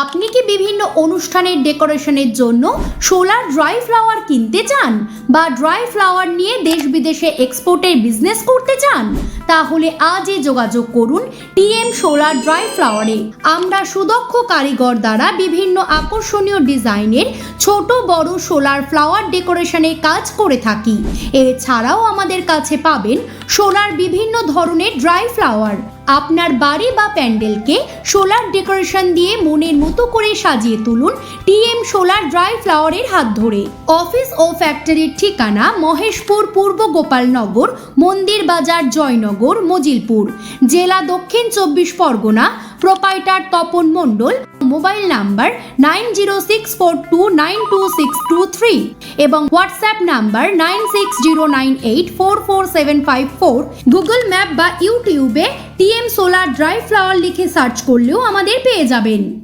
আপনি কি বিভিন্ন অনুষ্ঠানের ডেকোরেশনের জন্য সোলার ড্রাই ফ্লাওয়ার কিনতে চান বা ড্রাই ফ্লাওয়ার নিয়ে দেশ বিদেশে এক্সপোর্টের বিজনেস করতে চান? তাহলে আজই যোগাযোগ করুন টিএম সোলার ড্রাই ফ্লাওয়ারে। আমরা সুদক্ষ কারিগর দ্বারা বিভিন্ন আকর্ষণীয় ডিজাইনের ছোট বড় সোলার ফ্লাওয়ার ডেকোরেশনের কাজ করে থাকি। এছাড়াও আমাদের কাছে পাবেন সোলার বিভিন্ন ধরনের ড্রাই ফ্লাওয়ার। আপনার বাড়ি বা প্যান্ডেলকে সোলার ডেকোরেশন দিয়ে মনের মতো করে সাজিয়ে তুলুন টিএম সোলার ড্রাই ফ্লাওয়ারের হাত ধরে। অফিস ও ফ্যাক্টরির ঠিকানা মহেশপুর, পূর্ব গোপালনগর, মন্দির বাজার, জয়নগর, মজিলপুর, জেলা দক্ষিণ 24 পরগনা। প্রোপাইটার তপন মণ্ডল। মোবাইল নাম্বার 9064292623 এবং হোয়াটসঅ্যাপ নাম্বার 9609844754। গুগল ম্যাপ বা ইউটিউবে টিএম সোলার ড্রাই ফ্লাওয়ার লিখে সার্চ করলেও আমাদের পেয়ে যাবেন।